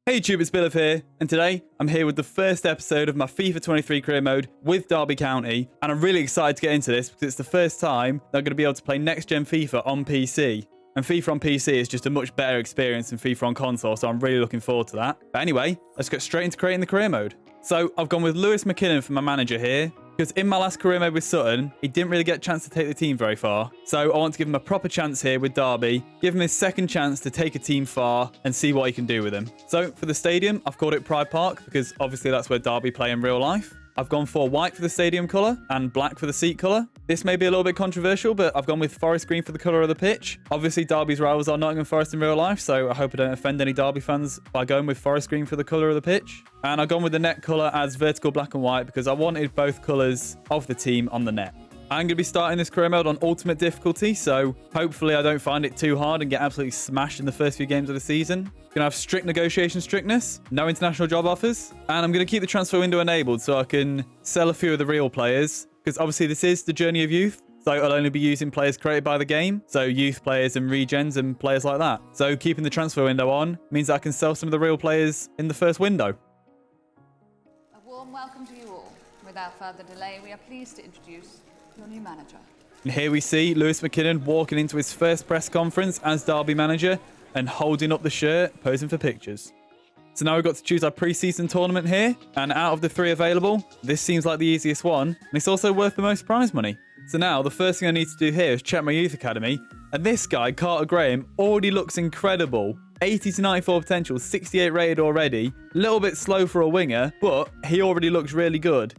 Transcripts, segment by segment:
Hey YouTube, it's Bill here, and today I'm here with the first episode of my FIFA 23 career mode with Derby County, and I'm really excited to get into this because it's the first time that I'm going to be able to play next-gen FIFA on PC. And FIFA on PC is just a much better experience than FIFA on console, so I'm really looking forward to that. But anyway, let's get straight into creating the career mode. So I've gone with Lewis McKinnon for my manager here, because in my last career mode with Sutton, he didn't really get a chance to take the team very far. So I want to give him a proper chance here with Derby, give him his second chance to take a team far and see what he can do with him. So for the stadium, I've called it Pride Park because obviously that's where Derby play in real life. I've gone for white for the stadium colour and black for the seat colour. This may be a little bit controversial, but I've gone with forest green for the colour of the pitch. Obviously, Derby's rivals are Nottingham Forest in real life, so I hope I don't offend any Derby fans by going with forest green for the colour of the pitch. And I've gone with the net colour as vertical black and white because I wanted both colours of the team on the net. I'm going to be starting this career mode on ultimate difficulty, so hopefully I don't find it too hard and get absolutely smashed in the first few games of the season. Going to have strict negotiation strictness, no international job offers, and I'm going to keep the transfer window enabled so I can sell a few of the real players, because obviously this is the journey of youth, so I'll only be using players created by the game, so youth players and regens and players like that. So keeping the transfer window on means I can sell some of the real players in the first window. A warm welcome to you all. Without further delay, we are pleased to introduce your new manager. And here we see Lewis McKinnon walking into his first press conference as Derby manager and holding up the shirt, posing for pictures. So now we've got to choose our pre-season tournament here, and out of the three available, this seems like the easiest one, and it's also worth the most prize money. So now the first thing I need to do here is check my youth academy, and this guy, Carter Graham, already looks incredible. 80 to 94 potential, 68 rated already, a little bit slow for a winger, but he already looks really good.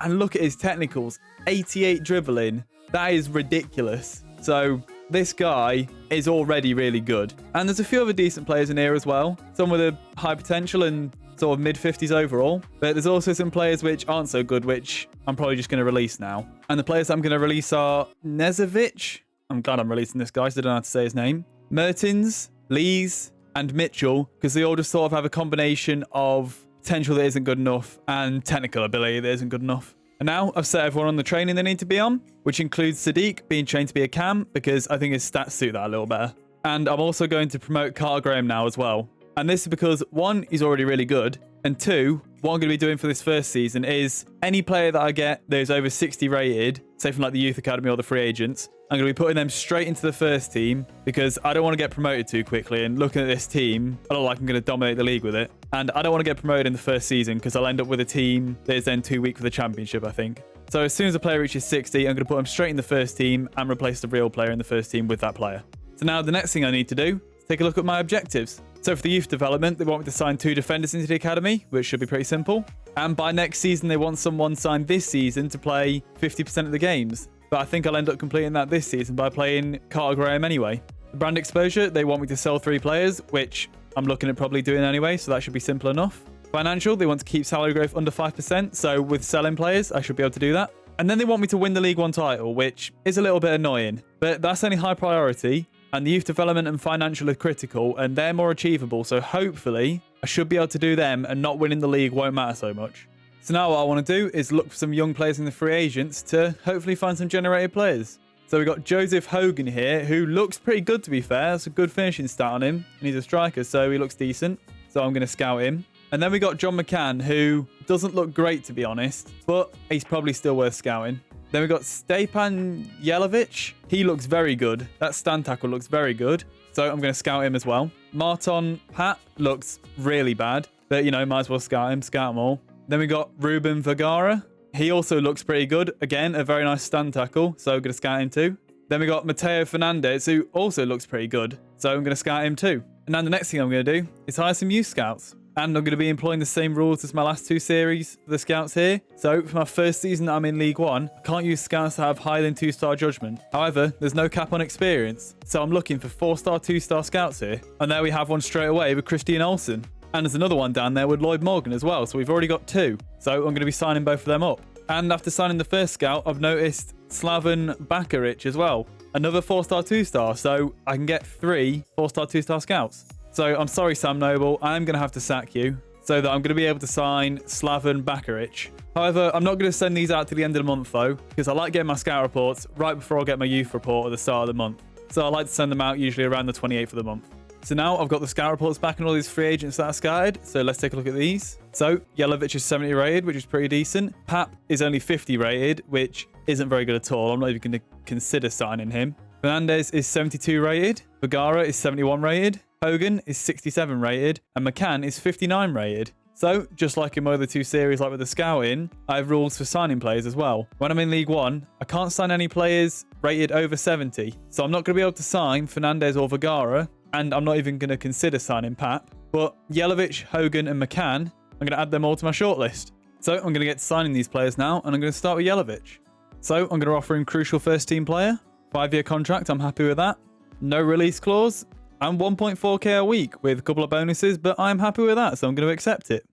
And look at his technicals, 88 dribbling. That is ridiculous. So this guy is already really good. And there's a few other decent players in here as well. Some with a high potential and sort of mid-50s overall. But there's also some players which aren't so good, which I'm probably just going to release now. And the players I'm going to release are Nezovic. I'm glad I'm releasing this guy, so I don't know how to say his name. Mertens, Lees, and Mitchell, because they all just sort of have a combination of potential that isn't good enough and technical ability that isn't good enough. And now I've set everyone on the training they need to be on, which includes Sadiq being trained to be a cam because I think his stats suit that a little better. And I'm also going to promote Carter Graham now as well. And this is because, one, he's already really good, and two, what I'm going to be doing for this first season is any player that I get that is over 60 rated, say from like the youth academy or the free agents, I'm going to be putting them straight into the first team because I don't want to get promoted too quickly. And looking at this team, I look like I'm going to dominate the league with it. And I don't want to get promoted in the first season because I'll end up with a team that is then too weak for the championship, I think. So as soon as a player reaches 60, I'm going to put him straight in the first team and replace the real player in the first team with that player. So now the next thing I need to do is take a look at my objectives. So for the youth development, they want me to sign 2 defenders into the academy, which should be pretty simple. And by next season, they want someone signed this season to play 50% of the games. But I think I'll end up completing that this season by playing Carter Graham anyway. The brand exposure, they want me to sell 3 players, which I'm looking at probably doing anyway, so that should be simple enough. Financial, they want to keep salary growth under 5%, so with selling players, I should be able to do that. And then they want me to win the League 1 title, which is a little bit annoying, but that's only high priority. And the youth development and financial are critical, and they're more achievable, so hopefully I should be able to do them, and not winning the league won't matter so much. So now what I want to do is look for some young players in the free agents to hopefully find some generated players. So we've got Joseph Hogan here, who looks pretty good to be fair. That's a good finishing stat on him, and he's a striker, so he looks decent. So I'm going to scout him. And then we got John McCann, who doesn't look great to be honest, but he's probably still worth scouting. Then we got Stepan Jelovic. He looks very good. That stand tackle looks very good. So I'm going to scout him as well. Martin Pap looks really bad, but you know, might as well scout them all. Then we got Ruben Vergara. He also looks pretty good. Again, a very nice stand tackle, so I'm going to scout him too. Then we got Mateo Fernandez, who also looks pretty good, so I'm going to scout him too. And now the next thing I'm going to do is hire some youth scouts. And I'm going to be employing the same rules as my last 2 series for the scouts here. So for my first season that I'm in League 1, I can't use scouts that have higher than 2-star judgment. However, there's no cap on experience. So I'm looking for 4-star, 2-star scouts here. And there we have one straight away with Christian Olsen. And there's another one down there with Lloyd Morgan as well. So we've already got 2. So I'm going to be signing both of them up. And after signing the first scout, I've noticed Slaven Bakaric as well. Another 4-star, 2-star. So I can get 3 4-star, 2-star scouts. So I'm sorry, Sam Noble, I'm going to have to sack you so that I'm going to be able to sign Slaven Bakaric. However, I'm not going to send these out to the end of the month though, because I like getting my scout reports right before I get my youth report at the start of the month. So I like to send them out usually around the 28th of the month. So now I've got the scout reports back and all these free agents that are scattered. So let's take a look at these. So Jelavic is 70 rated, which is pretty decent. Pap is only 50 rated, which isn't very good at all. I'm not even going to consider signing him. Fernandez is 72 rated. Vergara is 71 rated. Hogan is 67 rated. And McCann is 59 rated. So, just like in my other two series, like with the scouting, I have rules for signing players as well. When I'm in League 1, I can't sign any players rated over 70. So I'm not going to be able to sign Fernandez or Vergara, and I'm not even going to consider signing Pap. But Jelavic, Hogan, and McCann, I'm going to add them all to my shortlist. So I'm going to get to signing these players now, and I'm going to start with Jelavic. So I'm going to offer him crucial first-team player, 5-year contract, I'm happy with that. No release clause, and 1.4k a week with a couple of bonuses, but I'm happy with that, so I'm going to accept it.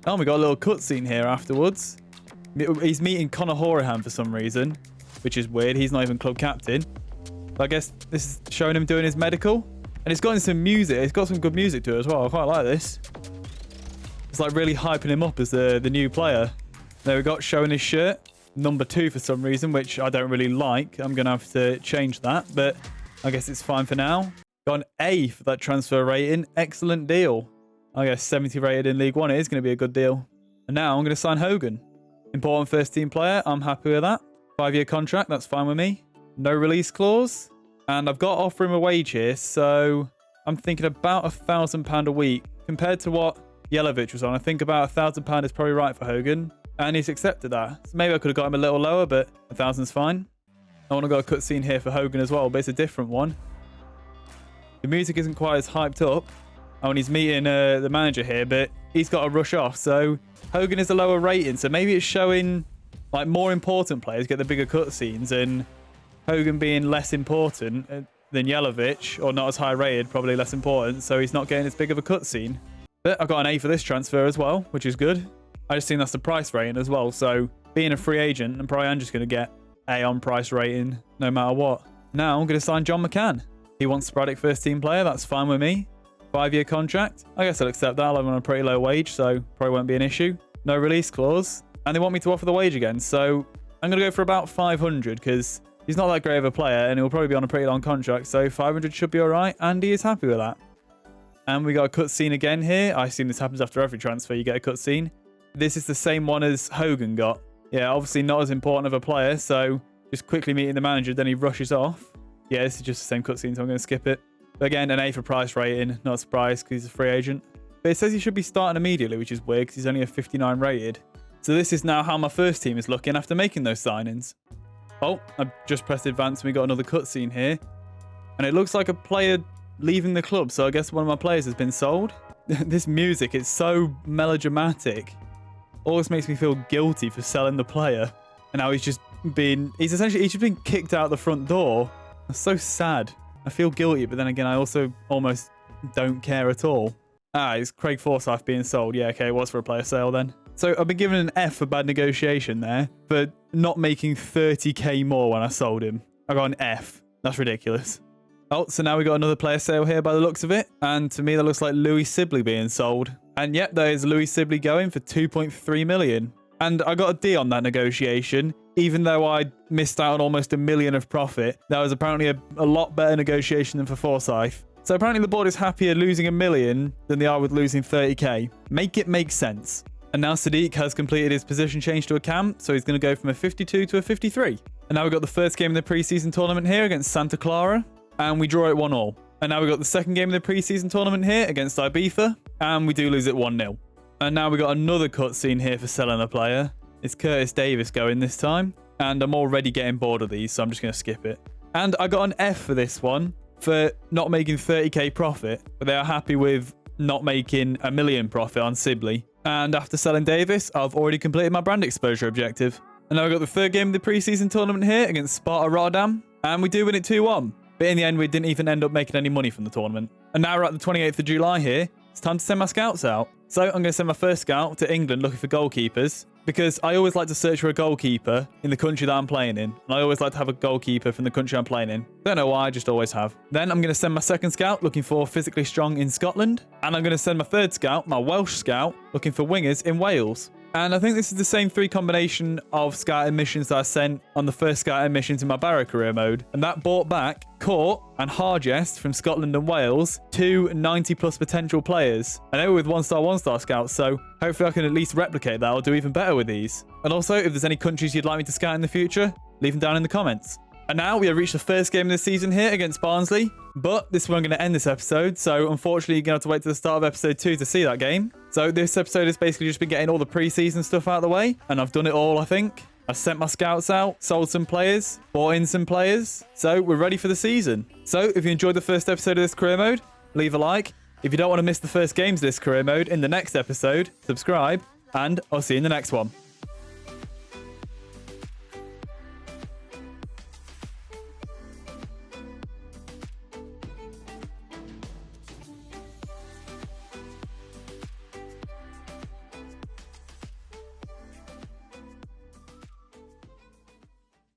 Oh, we got a little cutscene here afterwards. He's meeting Conor Horahan for some reason, which is weird. He's not even club captain. But I guess this is showing him doing his medical. And it's got some music. It's got some good music to it as well. I quite like this. It's like really hyping him up as the new player. There we got, showing his shirt. Number 2 for some reason, which I don't really like. I'm going to have to change that, but I guess it's fine for now. Got an A for that transfer rating. Excellent deal. I guess 70 rated in League 1 is going to be a good deal. And now I'm going to sign Hogan. Important first team player. I'm happy with that. 5-year contract. That's fine with me. No release clause. And I've got to offer him a wage here. So I'm thinking about £1,000 a week. Compared to what Jelavic was on, I think about £1,000 is probably right for Hogan. And he's accepted that. So maybe I could have got him a little lower, but 1,000's fine. I want to go a cutscene here for Hogan as well, but it's a different one. The music isn't quite as hyped up. Oh, and he's meeting the manager here, but he's got to rush off. So Hogan is a lower rating. So maybe it's showing like more important players get the bigger cutscenes, and Hogan being less important than Jelavic, or not as high rated, probably less important. So he's not getting as big of a cutscene. But I got an A for this transfer as well, which is good. I just think that's the price rating as well. So being a free agent, I'm probably just going to get A on price rating no matter what. Now I'm going to sign John McCann. He wants sporadic first team player. That's fine with me. 5-year contract. I guess I'll accept that. I'll have him on a pretty low wage, so probably won't be an issue. No release clause. And they want me to offer the wage again. So I'm going to go for about 500 because he's not that great of a player and he'll probably be on a pretty long contract. So 500 should be all right. And he is happy with that. And we got a cutscene again here. I assume this happens after every transfer. You get a cutscene. This is the same one as Hogan got. Yeah, obviously not as important of a player. So just quickly meeting the manager. Then he rushes off. Yeah, this is just the same cutscene, so I'm going to skip it. But again, an A for price rating. Not surprised because he's a free agent. But it says he should be starting immediately, which is weird because he's only a 59 rated. So this is now how my first team is looking after making those signings. Oh, I've just pressed advance and we got another cutscene here. And it looks like a player leaving the club. So I guess one of my players has been sold. This music, it's so melodramatic. Always makes me feel guilty for selling the player. And now he's just been kicked out the front door. That's so sad. I feel guilty, but then again, I also almost don't care at all. It's Craig Forsyth being sold. Yeah, okay, it was for a player sale then. So I've been given an F for bad negotiation there, for not making 30k more when I sold him. I got an F. That's ridiculous. Oh, so now we got another player sale here by the looks of it. And to me, that looks like Louis Sibley being sold. And yep, there is Louis Sibley going for 2.3 million. And I got a D on that negotiation. Even though I missed out on almost $1 million of profit, that was apparently a lot better negotiation than for Forsyth. So apparently the board is happier losing $1 million than they are with losing 30k. Make it make sense. And now Sadiq has completed his position change to a cam, so he's going to go from a 52 to a 53. And now we've got the first game of the preseason tournament here against Santa Clara, and we draw it 1-1. And now we've got the second game of the preseason tournament here against Ibiza, and we do lose it 1-0. And now we've got another cutscene here for selling a player. It's Curtis Davis going this time. And I'm already getting bored of these, so I'm just going to skip it. And I got an F for this one for not making 30k profit. But they are happy with not making $1 million profit on Sibley. And after selling Davis, I've already completed my brand exposure objective. And now we've got the third game of the preseason tournament here against Sparta Rotterdam. And we do win it 2-1. But in the end, we didn't even end up making any money from the tournament. And now we're at the 28th of July here. It's time to send my scouts out. So I'm going to send my first scout to England looking for goalkeepers. Because I always like to search for a goalkeeper in the country that I'm playing in. And I always like to have a goalkeeper from the country I'm playing in. Don't know why, I just always have. Then I'm going to send my second scout looking for physically strong in Scotland. And I'm going to send my third scout, my Welsh scout, looking for wingers in Wales. And I think this is the same 3 combination of scouting missions that I sent on the first scouting missions in my Barrow career mode. And that brought back Court and Hargest from Scotland and Wales, 2 90+ potential players. And they were with 1-star, 1-star scouts, so hopefully I can at least replicate that or do even better with these. And also, if there's any countries you'd like me to scout in the future, leave them down in the comments. And now we have reached the first game of the season here against Barnsley, but this is where I'm going to end this episode, so unfortunately you're going to have to wait to the start of episode 2 to see that game. So this episode has basically just been getting all the pre-season stuff out of the way, and I've done it all, I think. I've sent my scouts out, sold some players, bought in some players, so we're ready for the season. So if you enjoyed the first episode of this career mode, leave a like. If you don't want to miss the first games of this career mode in the next episode, subscribe, and I'll see you in the next one.